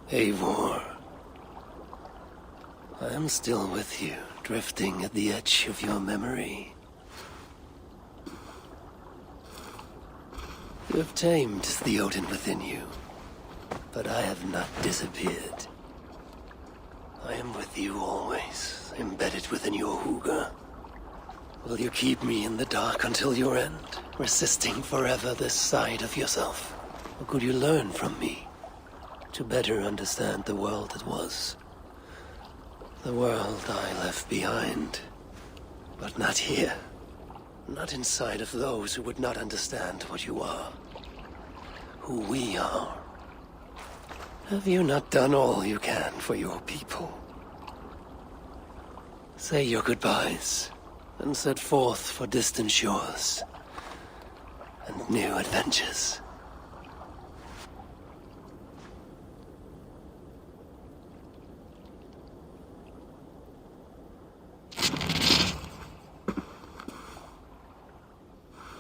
Eivor. I am still with you, drifting at the edge of your memory. You have tamed the Odin within you, but I have not disappeared. I am with you always, embedded within your hooga. Will you keep me in the dark until your end, resisting forever this side of yourself? Or could you learn from me, to better understand the world that was? The world I left behind, but not here. Not inside of those who would not understand what you are. Who we are. Have you not done all you can for your people? Say your goodbyes, and set forth for distant shores and new adventures.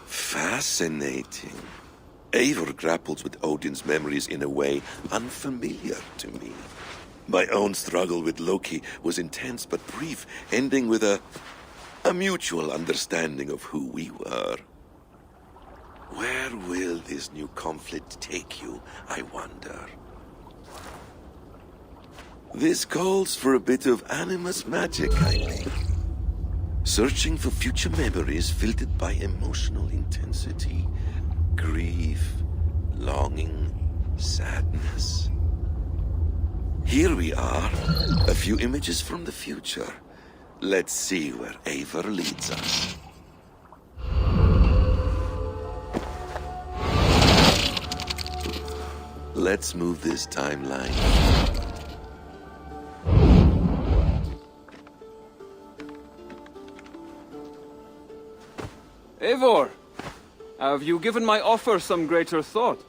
Fascinating. Eivor grapples with Odin's memories in a way unfamiliar to me. My own struggle with Loki was intense but brief, ending with a mutual understanding of who we were. Where will this new conflict take you, I wonder? This calls for a bit of animus magic, I think. Searching for future memories filtered by emotional intensity, grief, longing, sadness. Here we are, a few images from the future. Let's see where Eivor leads us. Let's move this timeline. Eivor, have you given my offer some greater thought?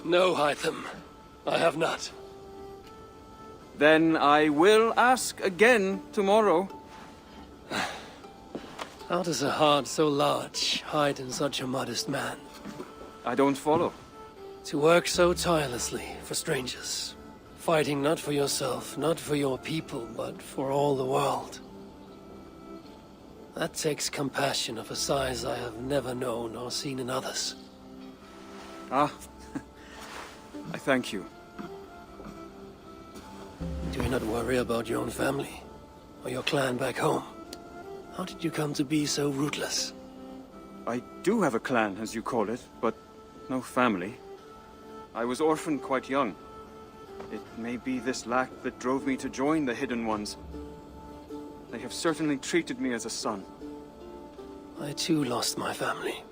No, Hytham. I have not. Then I will ask again tomorrow. How does a heart so large hide in such a modest man? I don't follow. To work so tirelessly for strangers, fighting not for yourself, not for your people, but for all the world. That takes compassion of a size I have never known or seen in others. Ah, I thank you. Do you not worry about your own family? Or your clan back home? How did you come to be so rootless? I do have a clan, as you call it, but no family. I was orphaned quite young. It may be this lack that drove me to join the Hidden Ones. They have certainly treated me as a son. I too lost my family.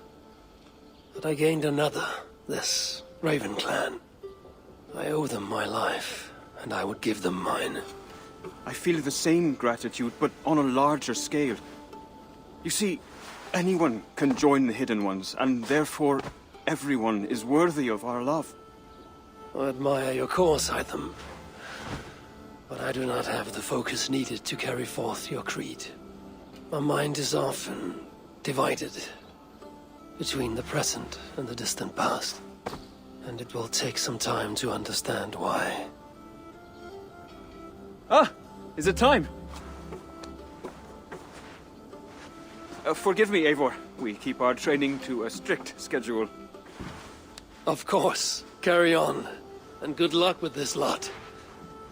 But I gained another, this Raven clan. I owe them my life, and I would give them mine. I feel the same gratitude, but on a larger scale. You see, anyone can join the Hidden Ones, and therefore everyone is worthy of our love. I admire your course, Hytham. But I do not have the focus needed to carry forth your creed. My mind is often divided between the present and the distant past. And it will take some time to understand why. Ah! Is it time? Forgive me, Eivor. We keep our training to a strict schedule. Of course. Carry on. And good luck with this lot.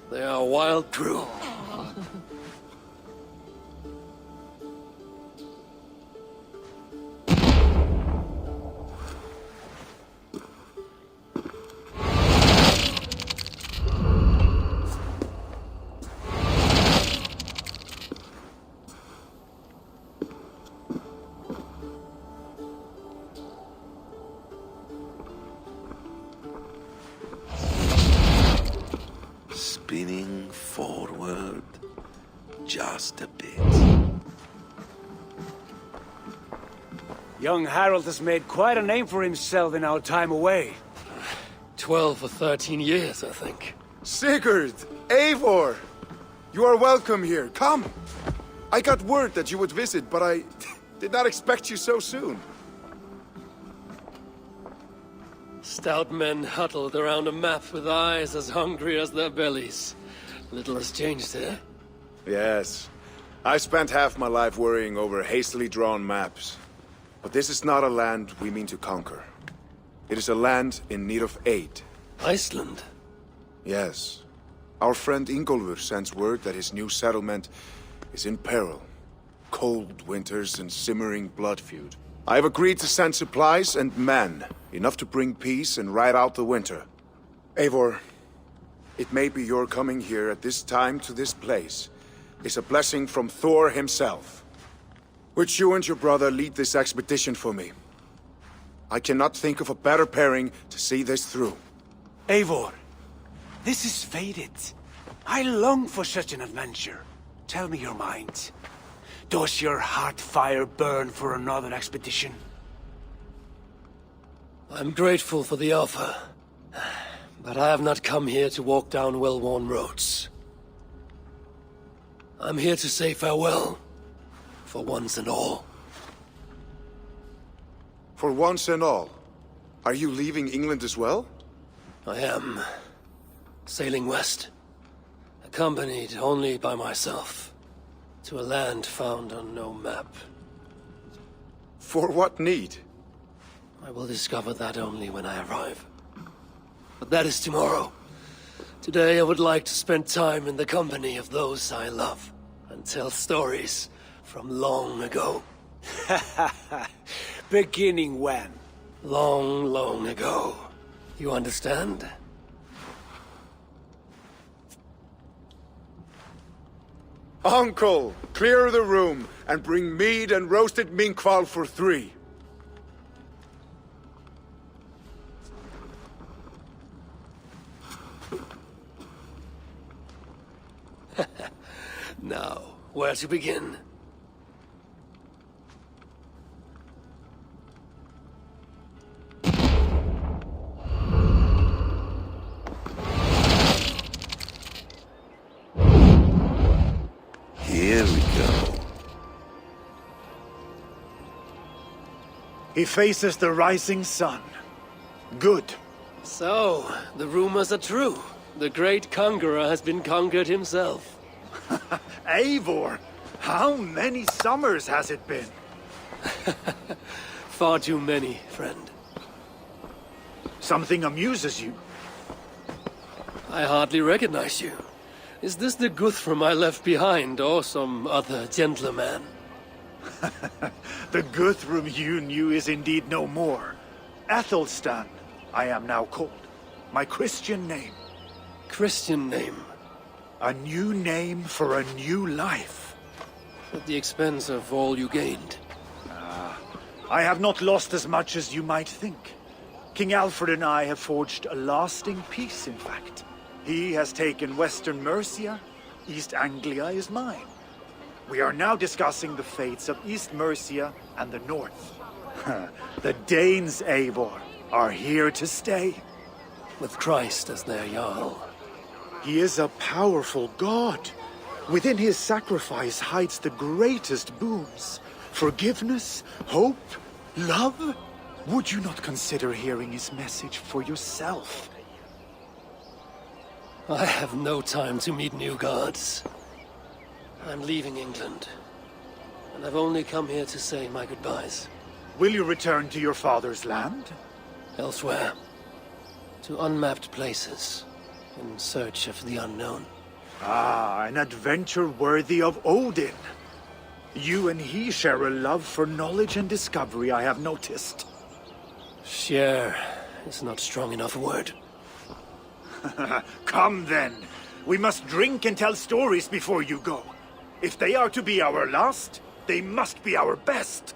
They are a wild crew. Spinning forward just a bit. Young Harold has made quite a name for himself in our time away. 12 or 13 years, I think. Sigurd! Eivor! You are welcome here. Come! I got word that you would visit, but I did not expect you so soon. Stout men huddled around a map with eyes as hungry as their bellies. Little has changed here. Yes. I spent half my life worrying over hastily drawn maps. But this is not a land we mean to conquer. It is a land in need of aid. Iceland? Yes. Our friend Ingólfur sends word that his new settlement is in peril. Cold winters and simmering blood feud. I have agreed to send supplies and men, enough to bring peace and ride out the winter. Eivor, it may be your coming here at this time to this place is a blessing from Thor himself. Would you and your brother lead this expedition for me? I cannot think of a better pairing to see this through. Eivor, this is fated. I long for such an adventure. Tell me your mind. Does your heart fire burn for another expedition? I'm grateful for the offer. But I have not come here to walk down well-worn roads. I'm here to say farewell. For once and all. For once and all? Are you leaving England as well? I am. Sailing west. Accompanied only by myself. To a land found on no map. For what need? I will discover that only when I arrive. But that is tomorrow. Today I would like to spend time in the company of those I love. And tell stories from long ago. Beginning when? Long, long ago. You understand? Uncle, clear the room and bring mead and roasted minkval for 3. Now, where to begin? Here we go. He faces the rising sun. Good. So, the rumors are true. The great conqueror has been conquered himself. Eivor, how many summers has it been? Far too many, friend. Something amuses you. I hardly recognize you. Is this the Guthrum I left behind, or some other gentleman? The Guthrum you knew is indeed no more. Athelstan, I am now called. My Christian name. Christian name. A new name for a new life. At the expense of all you gained. I have not lost as much as you might think. King Alfred and I have forged a lasting peace, in fact. He has taken Western Mercia. East Anglia is mine. We are now discussing the fates of East Mercia and the North. The Danes, Eivor, are here to stay. With Christ as their Jarl. He is a powerful god. Within his sacrifice hides the greatest boons. Forgiveness, hope, love. Would you not consider hearing his message for yourself? I have no time to meet new gods. I'm leaving England. And I've only come here to say my goodbyes. Will you return to your father's land? Elsewhere. To unmapped places. In search of the unknown. Ah, an adventure worthy of Odin. You and he share a love for knowledge and discovery, I have noticed. Share is not strong enough a word. Come then. We must drink and tell stories before you go. If they are to be our last, they must be our best.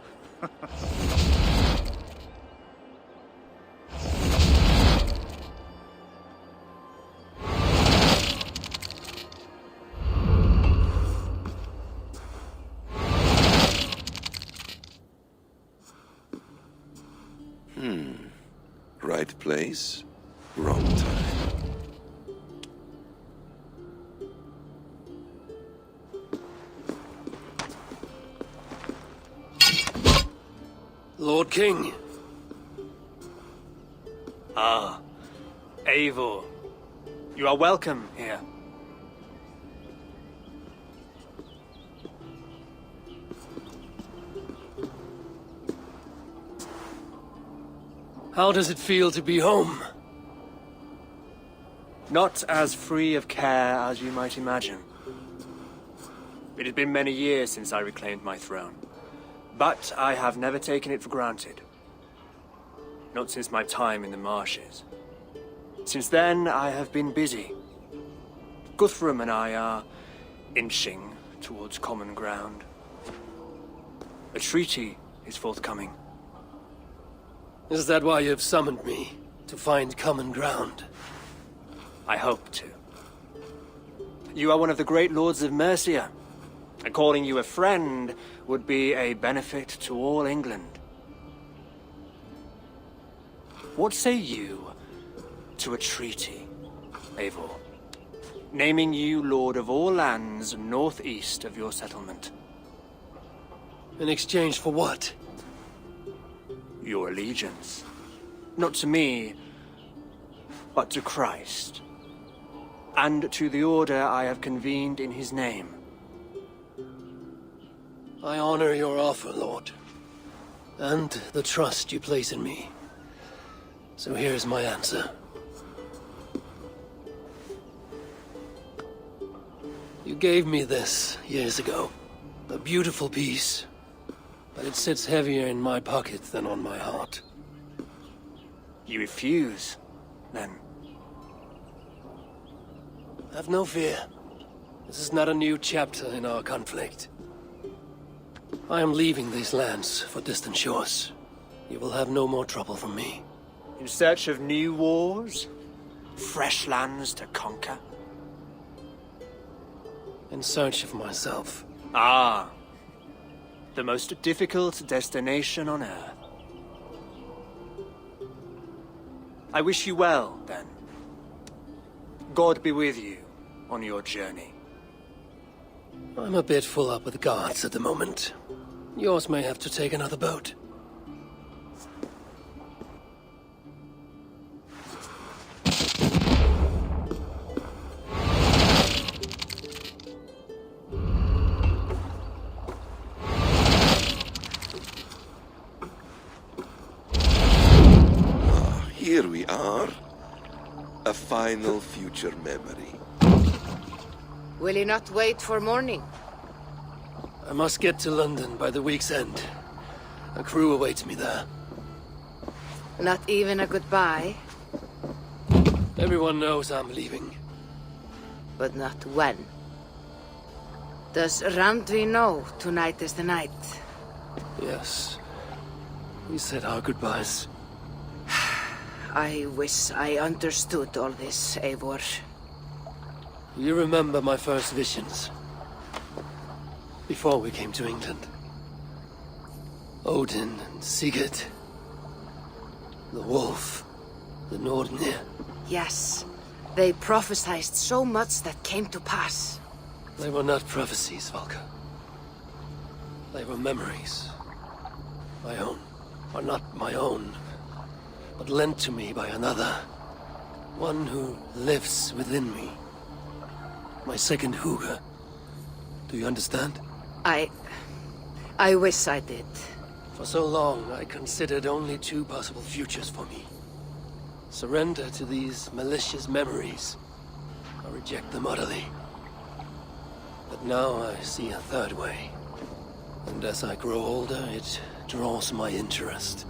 Right place, wrong time. Lord King. Ah, Eivor. You are welcome here. How does it feel to be home? Not as free of care as you might imagine. It has been many years since I reclaimed my throne, but I have never taken it for granted. Not since my time in the marshes. Since then, I have been busy. Guthrum and I are inching towards common ground. A treaty is forthcoming. Is that why you've summoned me? To find common ground? I hope to. You are one of the great lords of Mercia, and calling you a friend would be a benefit to all England. What say you to a treaty, Eivor? Naming you lord of all lands northeast of your settlement. In exchange for what? Your allegiance. Not to me, but to Christ. And to the order I have convened in his name. I honor your offer, Lord. And the trust you place in me. So here's my answer. You gave me this years ago. A beautiful piece. But it sits heavier in my pocket than on my heart. You refuse, then? Have no fear. This is not a new chapter in our conflict. I am leaving these lands for distant shores. You will have no more trouble from me. In search of new wars? Fresh lands to conquer? In search of myself. Ah. The most difficult destination on Earth. I wish you well, then. God be with you on your journey. I'm a bit full up with guards at the moment. Yours may have to take another boat. Here we are. A final future memory. Will you not wait for morning? I must get to London by the week's end. A crew awaits me there. Not even a goodbye, Everyone knows I'm leaving. but not when. Does Randvi know tonight is the night? Yes. We said our goodbyes. I wish I understood all this, Eivor. You remember my first visions? Before we came to England. Odin and Sigurd. The wolf. The Nordnir. Yes, they prophesied so much that came to pass. They were not prophecies, Valka. They were memories. My own. Or not my own, but lent to me by another. One who lives within me. My second Hooga. Do you understand? I wish I did. For so long, I considered only two possible futures for me. Surrender to these malicious memories, or reject them utterly. But now I see a third way. And as I grow older, it draws my interest.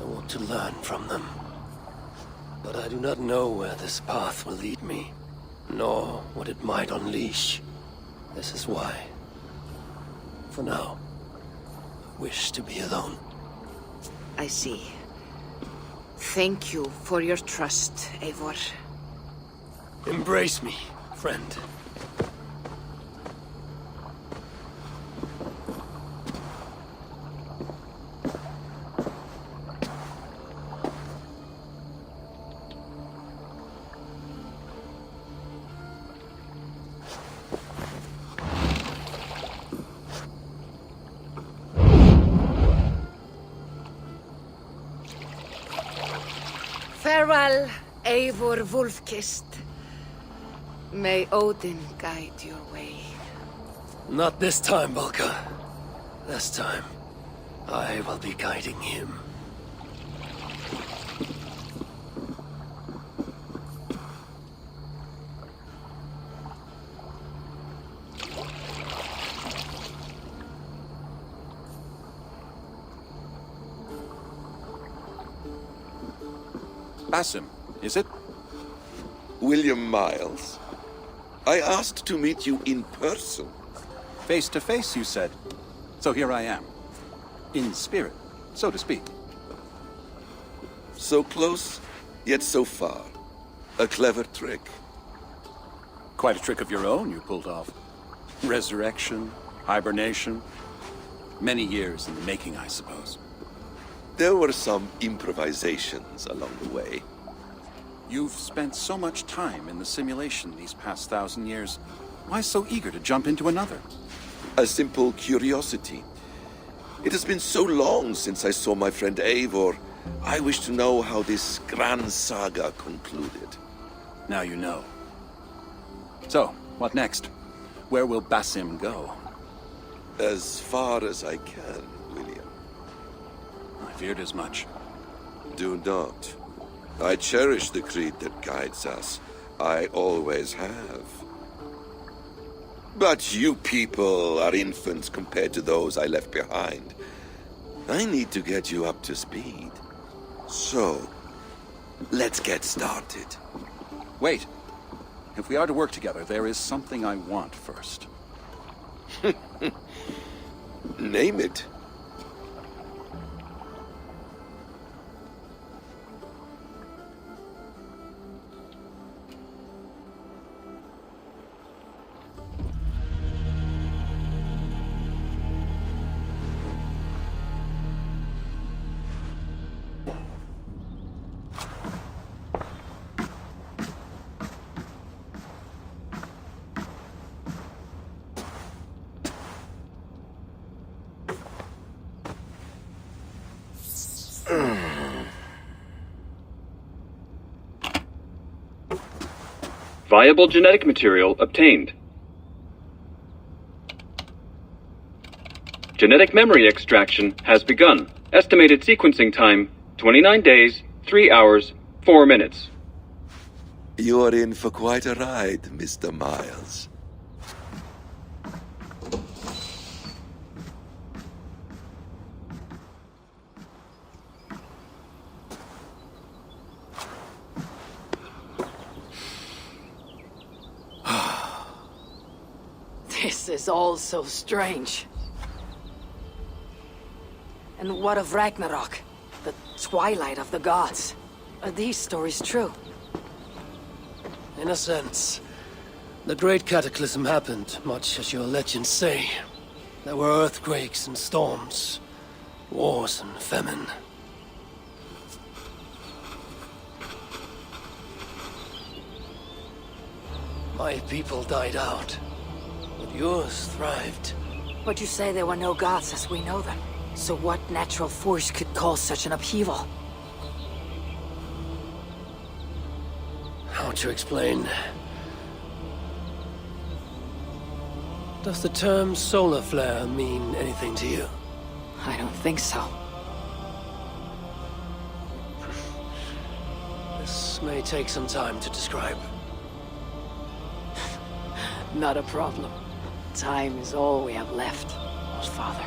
I want to learn from them. But I do not know where this path will lead me, nor what it might unleash. This is why, for now, I wish to be alone. I see. Thank you for your trust, Eivor. Embrace me, friend. Farewell, Eivor Wolfkist. May Odin guide your way. Not this time, Balka. This time, I will be guiding him. Basim, is it? William Miles, I asked to meet you in person. Face to face, you said. So here I am. In spirit, so to speak. So close, yet so far. A clever trick. Quite a trick of your own you pulled off. Resurrection, hibernation. Many years in the making, I suppose. There were some improvisations along the way. You've spent so much time in the simulation these past 1,000 years. Why so eager to jump into another? A simple curiosity. It has been so long since I saw my friend Eivor. I wish to know how this grand saga concluded. Now you know. So, what next? Where will Basim go? As far as I can, William. I feared as much. Do not. I cherish the creed that guides us. I always have. But you people are infants compared to those I left behind. I need to get you up to speed. So, let's get started. Wait. If we are to work together, there is something I want first. Name it. Viable genetic material obtained. Genetic memory extraction has begun. Estimated sequencing time, 29 days, 3 hours, 4 minutes. You are in for quite a ride, Mr. Miles. This is all so strange. And what of Ragnarok? The twilight of the gods? Are these stories true? In a sense, the Great Cataclysm happened, much as your legends say. There were earthquakes and storms, wars and famine. My people died out, but yours thrived. But you say there were no gods as we know them. So what natural force could cause such an upheaval? How to explain? Does the term solar flare mean anything to you? I don't think so. This may take some time to describe. Not a problem. Time is all we have left, Father.